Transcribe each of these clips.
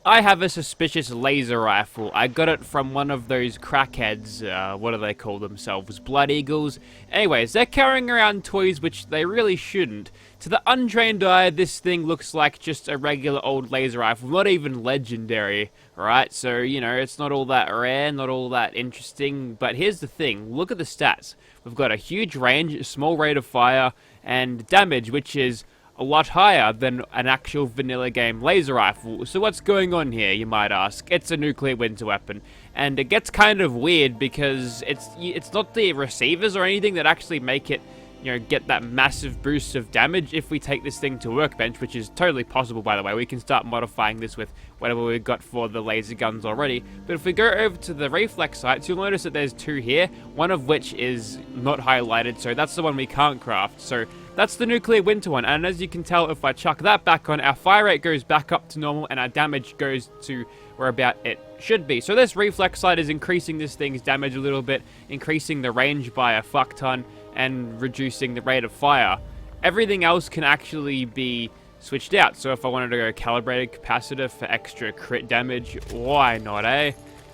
I have a suspicious laser rifle. I got it from one of those crackheads, what do they call themselves? Blood Eagles? Anyways, they're carrying around toys which they really shouldn't. To the untrained eye, this thing looks like just a regular old laser rifle, not even legendary, right? So, you know, it's not all that rare, not all that interesting, but here's the thing, look at the stats. We've got a huge range, small rate of fire, and damage, which is a lot higher than an actual vanilla game laser rifle. So what's going on here, you might ask? It's a nuclear winter weapon, and it gets kind of weird because it's not the receivers or anything that actually make it, you know, get that massive boost of damage. If we take this thing to workbench, which is totally possible, by the way, we can start modifying this with whatever we've got for the laser guns already. But if we go over to the reflex sights, you'll notice that there's two here, one of which is not highlighted, so that's the one we can't craft. So that's the nuclear winter one, and as you can tell, if I chuck that back on, our fire rate goes back up to normal and our damage goes to where about it should be. So this reflex sight is increasing this thing's damage a little bit, increasing the range by a fuck ton, and reducing the rate of fire. Everything else can actually be switched out. So if I wanted to go calibrated capacitor for extra crit damage, why not, eh?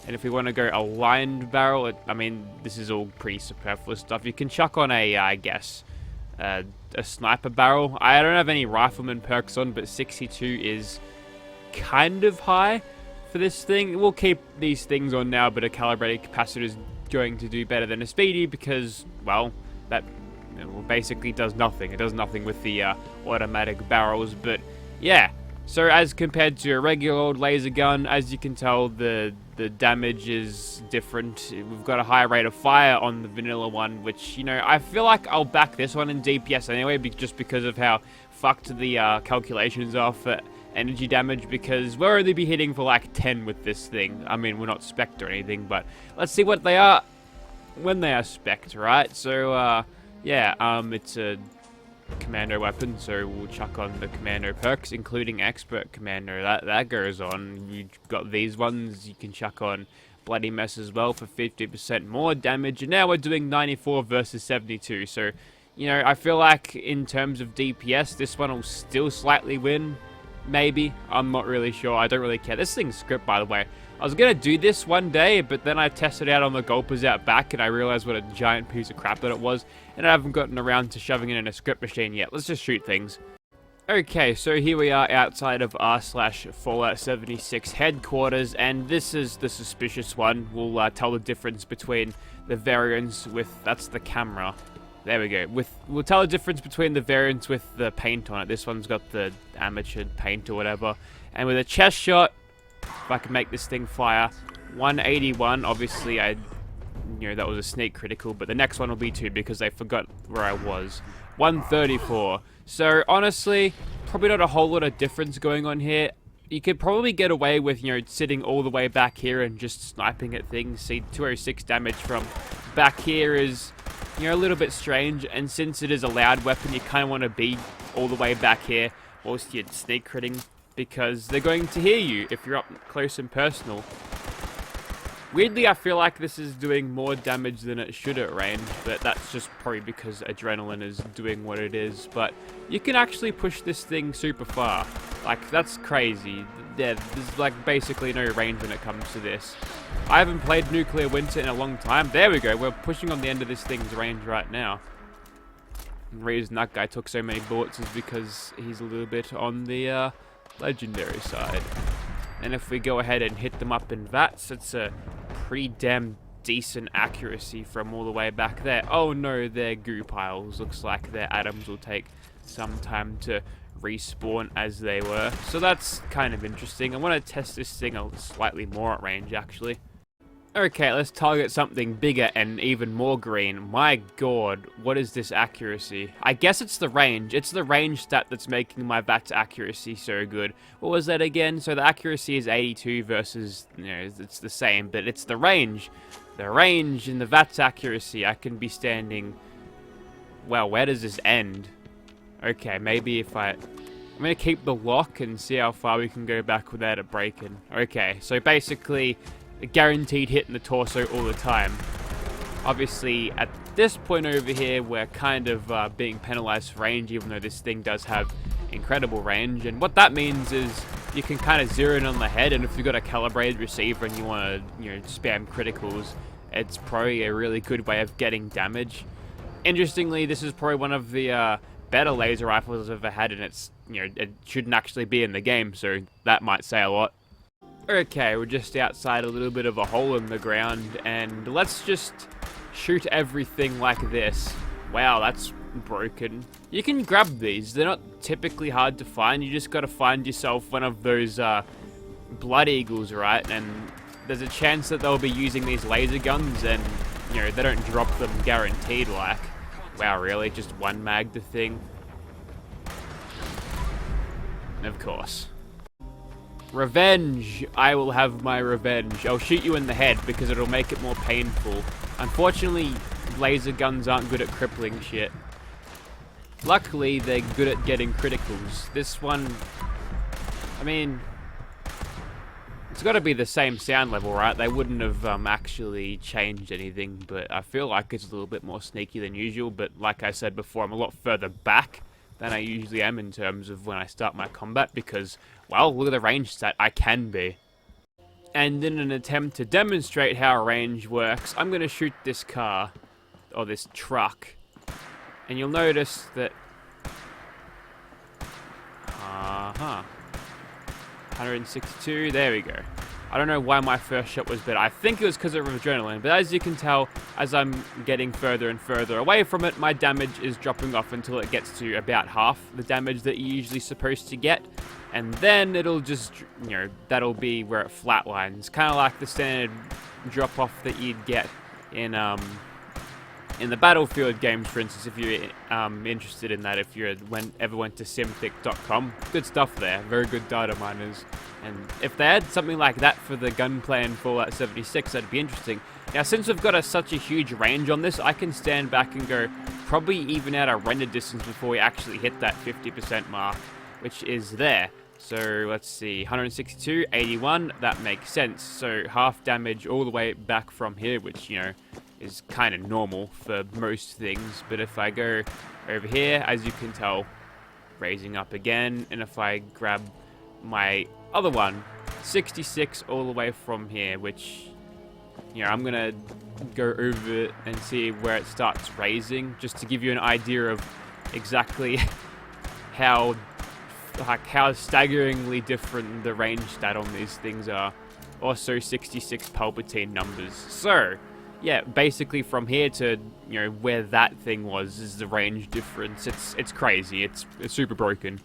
And if we want to go aligned barrel, I mean, this is all pretty superfluous stuff. You can chuck on I guess, a sniper barrel. I don't have any rifleman perks on, but 62 is kind of high for this thing. We'll keep these things on now, but a calibrated capacitor is going to do better than a speedy because, well, that basically does nothing. It does nothing with the automatic barrels, but yeah. So as compared to a regular old laser gun, as you can tell, the damage is different. We've got a higher rate of fire on the vanilla one, which, you know, I feel like I'll back this one in DPS anyway, just because of how fucked the calculations are for energy damage, because we'll only be hitting for like 10 with this thing. I mean, we're not spec'd or anything, but let's see what they are when they are spec'd, right? So, yeah, it's a commando weapon, so we'll chuck on the commando perks, including expert commando. That goes on. You've got these ones. You can chuck on bloody mess as well for 50% more damage, and now we're doing 94 versus 72. So, you know, I feel like in terms of DPS, this one will still slightly win. Maybe. I'm not really sure. I don't really care. This thing's script, by the way. I was going to do this one day, but then I tested out on the gulpers out back, and I realized what a giant piece of crap that it was, and I haven't gotten around to shoving it in a script machine yet. Let's just shoot things. Okay, so here we are outside of r/Fallout 76 headquarters, and this is the suspicious one. We'll tell the difference between the variants with... That's the camera. There we go. We'll tell the difference between the variants with the paint on it. This one's got the amateur paint or whatever. And with a chest shot, if I can make this thing fire, 181. Obviously, you know, that was a sneak critical, but the next one will be 2 because they forgot where I was. 134. So, honestly, probably not a whole lot of difference going on here. You could probably get away with, you know, sitting all the way back here and just sniping at things. See, 206 damage from back here is, you know, a little bit strange, and since it is a loud weapon, you kind of want to be all the way back here whilst you're sneak critting, because they're going to hear you if you're up close and personal. Weirdly, I feel like this is doing more damage than it should at range, but that's just probably because adrenaline is doing what it is. But you can actually push this thing super far. Like, that's crazy. There's like basically no range when it comes to this. I haven't played Nuclear Winter in a long time. There we go, we're pushing on the end of this thing's range right now. The reason that guy took so many bullets is because he's a little bit on the legendary side. And if we go ahead and hit them up in VATS, it's a pretty damn decent accuracy from all the way back there. Oh no, they're goo piles. Looks like their atoms will take some time to respawn as they were. So that's kind of interesting. I want to test this thing slightly more at range, actually. Okay, let's target something bigger and even more green. My god, what is this accuracy? I guess it's the range. It's the range stat that's making my VATS accuracy so good. What was that again? So the accuracy is 82 versus, you know, it's the same, but it's the range. The range and the VATS accuracy. I can be standing... Well, where does this end? Okay, maybe if I'm going to keep the lock and see how far we can go back without it breaking. Okay, so basically... a guaranteed hit in the torso all the time. Obviously, at this point over here, we're kind of being penalized for range, even though this thing does have incredible range. And what that means is you can kind of zero in on the head, and if you've got a calibrated receiver and you want to, spam criticals, it's probably a really good way of getting damage. Interestingly, this is probably one of the better laser rifles I've ever had, and it's, it shouldn't actually be in the game, so that might say a lot. Okay, we're just outside a little bit of a hole in the ground, and let's just shoot everything like this. Wow, that's broken. You can grab these. They're not typically hard to find. You just gotta find yourself one of those blood eagles, right? And there's a chance that they'll be using these laser guns, and they don't drop them guaranteed. Like, wow, really? Just one mag the thing? Of course. Revenge. I will have my revenge. I'll shoot you in the head because it'll make it more painful. Unfortunately, laser guns aren't good at crippling shit. Luckily, they're good at getting criticals. This one, I mean, it's got to be the same sound level, right? They wouldn't have actually changed anything, but I feel like it's a little bit more sneaky than usual. But like I said before, I'm a lot further back than I usually am in terms of when I start my combat because, well, look at the range stat, I can be. And in an attempt to demonstrate how range works, I'm going to shoot this car, or this truck, and you'll notice that, 162, there we go. I don't know why my first shot was better. I think it was because of adrenaline, but as you can tell, as I'm getting further and further away from it, my damage is dropping off until it gets to about half the damage that you're usually supposed to get. And then it'll just, that'll be where it flatlines. Kind of like the standard drop-off that you'd get in the Battlefield games, for instance, if you're interested in that, if you ever went to simthic.com. Good stuff there, very good data miners. And if they had something like that for the gunplay in Fallout 76, that'd be interesting. Now, since we've got such a huge range on this, I can stand back and go probably even out of render distance before we actually hit that 50% mark, which is there. So let's see, 162, 81, that makes sense. So half damage all the way back from here, which, is kind of normal for most things. But if I go over here, as you can tell, raising up again, and if I grab my other one, 66 all the way from here, which, I'm gonna go over it and see where it starts raising, just to give you an idea of exactly how staggeringly different the range stat on these things are. Also 66 Palpatine numbers. So, yeah, basically from here to, where that thing was is the range difference. It's crazy. It's super broken.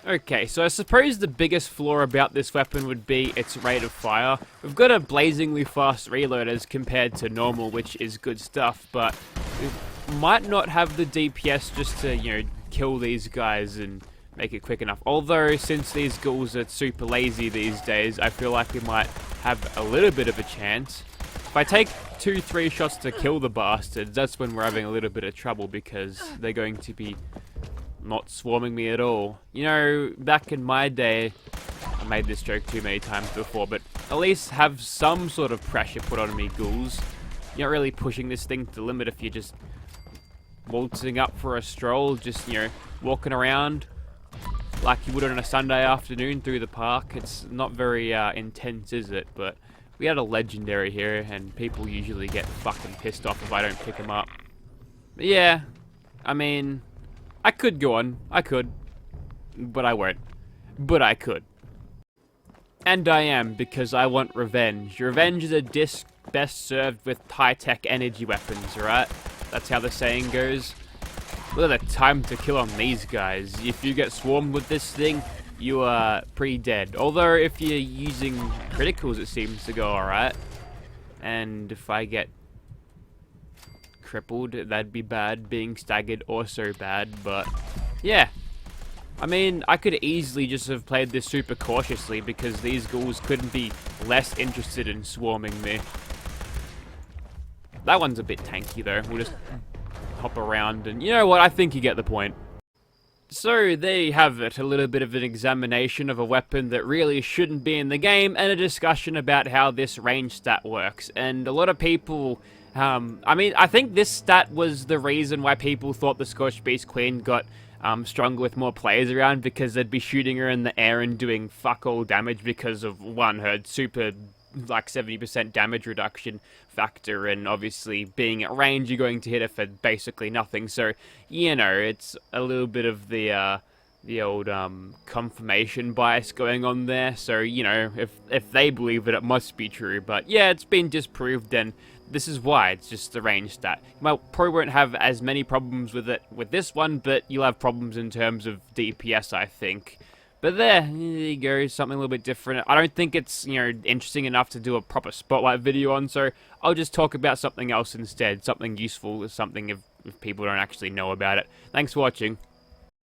Okay, so I suppose the biggest flaw about this weapon would be its rate of fire. We've got a blazingly fast reload as compared to normal, which is good stuff, but we might not have the DPS just to, kill these guys and make it quick enough. Although, since these ghouls are super lazy these days, I feel like we might have a little bit of a chance. If I take 2-3 shots to kill the bastards, that's when we're having a little bit of trouble because they're going to be not swarming me at all. Back in my day, I made this joke too many times before, but at least have some sort of pressure put on me, ghouls. You're not really pushing this thing to the limit if you're just waltzing up for a stroll, just, walking around like you would on a Sunday afternoon through the park. It's not very intense, is it? But we had a legendary here, and people usually get fucking pissed off if I don't pick them up. But yeah, I mean, I could go on. I could. But I won't. But I could. And I am, because I want revenge. Revenge is a disc best served with high-tech energy weapons, right? That's how the saying goes. Look at the time to kill on these guys. If you get swarmed with this thing, you are pretty dead. Although, if you're using criticals, it seems to go alright. And if I get crippled, that'd be bad. Being staggered, also bad. But, yeah. I mean, I could easily just have played this super cautiously because these ghouls couldn't be less interested in swarming me. That one's a bit tanky, though. We'll just hop around, and you know what? I think you get the point. So, there you have it. A little bit of an examination of a weapon that really shouldn't be in the game, and a discussion about how this range stat works. And a lot of people... I mean, I think this stat was the reason why people thought the Scotch Beast Queen got stronger with more players around, because they'd be shooting her in the air and doing fuck all damage because of, one, her super, like, 70% damage reduction factor, and obviously being at range, you're going to hit her for basically nothing. So, you know, it's a little bit of the old confirmation bias going on there. So, you know, if they believe it, it must be true. But yeah, it's been disproved, and this is why. It's just the range stat. Well, probably won't have as many problems with it with this one, but you'll have problems in terms of DPS, I think. But there you go, something a little bit different. I don't think it's, you know, interesting enough to do a proper spotlight video on, so I'll just talk about something else instead, something useful, something if people don't actually know about it. Thanks for watching.